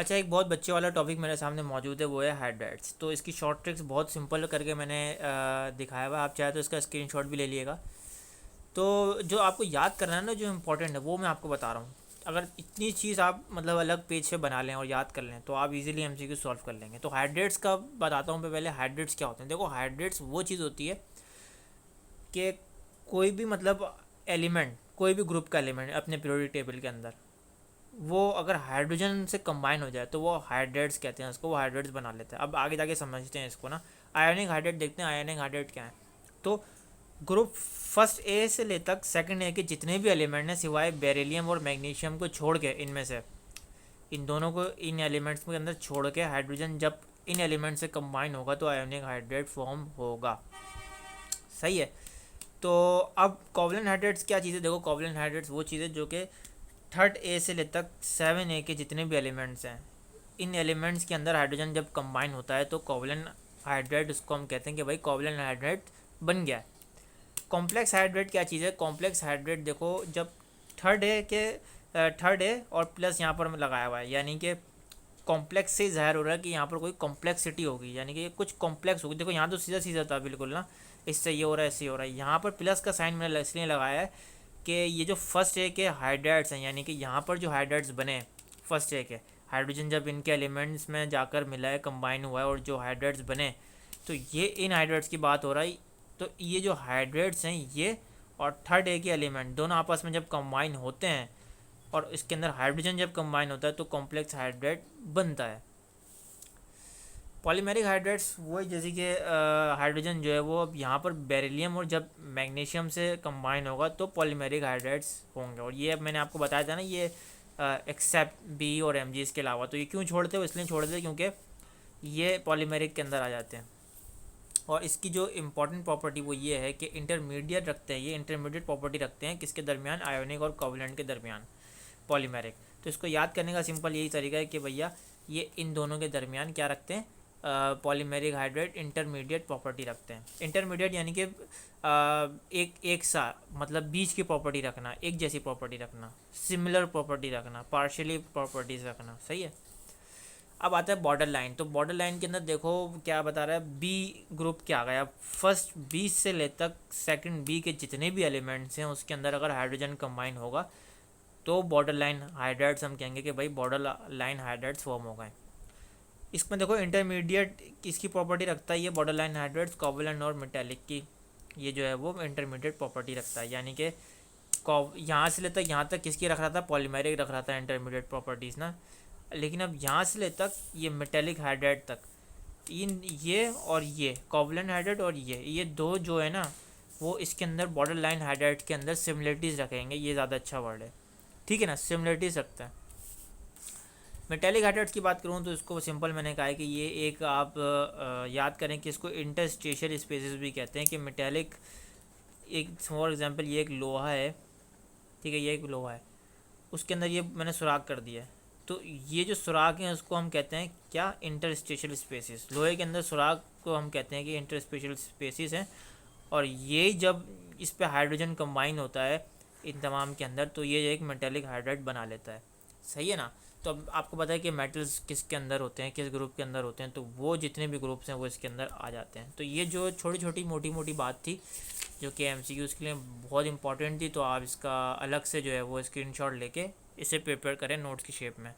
अच्छा, एक बहुत बच्चे वाला टॉपिक मेरे सामने मौजूद है, वो है हाइड्रेट्स। तो इसकी शॉर्ट ट्रिक्स बहुत सिंपल करके मैंने दिखाया हुआ है। आप चाहे तो इसका स्क्रीनशॉट भी ले लीजिएगा। तो जो आपको याद करना है ना, जो इम्पोर्टेंट है वो मैं आपको बता रहा हूँ। अगर इतनी चीज़ आप मतलब अलग पेज पे बना लें और याद कर लें तो आप इजीली एमसीक्यू सॉल्व कर लेंगे। तो हाइड्रेट्स का बताता हूँ मैं पहले। हाइड्रेट्स क्या होते हैं? देखो, हाइड्रेट्स वो चीज़ होती है कि कोई भी मतलब एलिमेंट, कोई भी ग्रुप का एलिमेंट अपने पीरियोडिक टेबल के अंदर, वो अगर हाइड्रोजन से कंबाइन हो जाए तो वो हाइड्रेट्स कहते हैं उसको, वो हाइड्रेट्स बना लेते हैं। अब आगे जाके समझते हैं इसको ना। आयोनिक हाइड्रेट देखते हैं, आयोनिक हाइड्रेट क्या है। तो ग्रुप फर्स्ट ए से ले तक सेकंड ए के जितने भी एलिमेंट हैं सिवाय बेरिलियम और मैग्नीशियम को छोड़ के, इनमें से इन दोनों को, इन एलिमेंट्स के अंदर छोड़ के, हाइड्रोजन जब इन एलिमेंट से कंबाइन होगा तो आयोनिक हाइड्रेट फॉर्म होगा। सही है। तो अब कोवलेंट हाइड्रेट्स क्या चीज़ है? देखो, कोवलेंट हाइड्रेट्स वो चीज़ है जो कि थर्ड ए से ले तक 7 ए के जितने भी एलिमेंट्स हैं, इन एलिमेंट्स के अंदर हाइड्रोजन जब कंबाइन होता है तो कोवलेंट हाइड्रेट, उसको हम कहते हैं कि भाई कोवलेंट हाइड्रेट बन गया। कॉम्प्लेक्स हाइड्रेट क्या चीज़ है? कॉम्प्लेक्स हाइड्रेट देखो, जब थर्ड ए और प्लस यहाँ पर लगाया हुआ है, यानी कि कॉम्प्लेक्स से ज़ाहिर हो रहा है कि यहाँ पर कोई कॉम्प्लेक्सिटी होगी, यानी कि कुछ कॉम्प्लेक्स होगी। देखो यहाँ तो सीधा सीधा था बिल्कुल ना, इससे ये हो रहा है, इससे हो रहा है। यहाँ पर प्लस का साइन मैंने इसलिए लगाया है कि ये जो फर्स्ट ए के हाइड्रेट्स हैं, यानी कि यहाँ पर जो हाइड्रेट्स बने फर्स्ट ए के, हाइड्रोजन जब इनके एलिमेंट्स में जाकर मिला है, कंबाइन हुआ है और जो हाइड्रेट्स बने, तो ये इन हाइड्रेट्स की बात हो रहा है। तो ये जो हाइड्रेट्स हैं ये और थर्ड ए के एलिमेंट दोनों आपस में जब कंबाइन होते हैं और इसके अंदर हाइड्रोजन जब कंबाइन होता है तो कॉम्प्लेक्स हाइड्रेट बनता है। पॉलीमेरिक हाइड्रेट्स वही, जैसे कि हाइड्रोजन जो है वो अब यहाँ पर बेरिलियम और जब मैग्नीशियम से कंबाइन होगा तो पॉलीमेरिक हाइड्रेट्स होंगे। और ये अब मैंने आपको बताया था ना, ये एक्सेप्ट बी और एम जी इसके अलावा। तो ये क्यों छोड़ते हो? इसलिए छोड़ते हैं क्योंकि ये पॉलीमेरिक के अंदर आ जाते हैं। और इसकी जो इम्पॉर्टेंट प्रॉपर्टी वो ये है कि इंटरमीडिएट रखते हैं, ये इंटरमीडिएट प्रॉपर्टी रखते हैं किसके दरमियान? आयोनिक और कोवलेंट के दरमियान, पॉलीमेरिक। तो इसको याद करने का सिंपल यही तरीका है कि भैया ये इन दोनों के दरमियान क्या रखते हैं? पॉलीमेरिक हाइड्रेट इंटरमीडिएट प्रॉपर्टी रखते हैं। इंटरमीडिएट यानी कि एक सा मतलब बीच की प्रॉपर्टी रखना, एक जैसी प्रॉपर्टी रखना, सिमिलर प्रॉपर्टी रखना, पार्शियली प्रॉपर्टीज रखना। सही है। अब आता है बॉर्डर लाइन। तो बॉर्डर लाइन के अंदर देखो क्या बता रहा है, बी ग्रुप क्या आ गया। फर्स्ट बी से ले तक सेकंड बी के जितने भी एलिमेंट्स हैं उसके अंदर अगर हाइड्रोजन कंबाइन होगा तो बॉर्डर लाइन हाइड्रेट्स हम कहेंगे कि भाई बॉर्डर लाइन हाइड्रेट्स फॉर्म हो गए। इसमें देखो इंटरमीडिएट इसकी प्रॉपर्टी रखता है ये बॉर्डर लाइन हाइड्रेट्स, कोवलेंट और मेटेलिक की, ये जो है वो इंटरमीडिएट प्रॉपर्टी रखता है। यानी कि यहाँ से लेकर यहाँ तक किसकी रख रहा था? पॉलीमेरिक रख रहा था इंटरमीडिएट प्रॉपर्टीज़ ना। लेकिन अब यहाँ से ले तक ये मेटेलिक हाइड्रेट तक, इन ये और ये कोवलेंट हाइड्रेट और ये दो जो है ना, वो इसके अंदर बॉर्डर लाइन हाइड्रेट के अंदर सिमिलरिटीज़ रखेंगे। ये ज़्यादा अच्छा वर्ड है, ठीक है ना, सिमिलरिटीज़ रखता है। मेटेलिक हाइड्रेट्स की बात करूँ तो इसको सिंपल मैंने कहा है कि ये एक आप याद करें कि इसको इंटरस्टेशियल स्पेसिस भी कहते हैं। कि मेटेलिक, एक फॉर एग्जांपल ये एक लोहा है, ठीक है, ये एक लोहा है, उसके अंदर ये मैंने सुराख कर दिया है। तो ये जो सुराख है उसको हम कहते हैं क्या? Interstitial spaces. लोहे के अंदर सुराख को हम कहते हैं कि इंटरस्पेशियल स्पेसिस हैं। और ये जब इस पे हाइड्रोजन कंबाइन होता है इन तमाम के अंदर तो ये एक मेटेलिक हाइड्रेट बना लेता है। सही है ना। तो अब आपको पता है कि मेटल्स किसके अंदर होते हैं, किस ग्रुप के अंदर होते हैं, तो वो जितने भी ग्रुप्स हैं वो इसके अंदर आ जाते हैं। तो ये जो छोटी छोटी मोटी मोटी बात थी जो कि एमसीक्यूज़ के लिए बहुत इंपॉर्टेंट थी, तो आप इसका अलग से जो है वो स्क्रीनशॉट लेके इसे प्रिपेयर करें नोट्स की शेप में।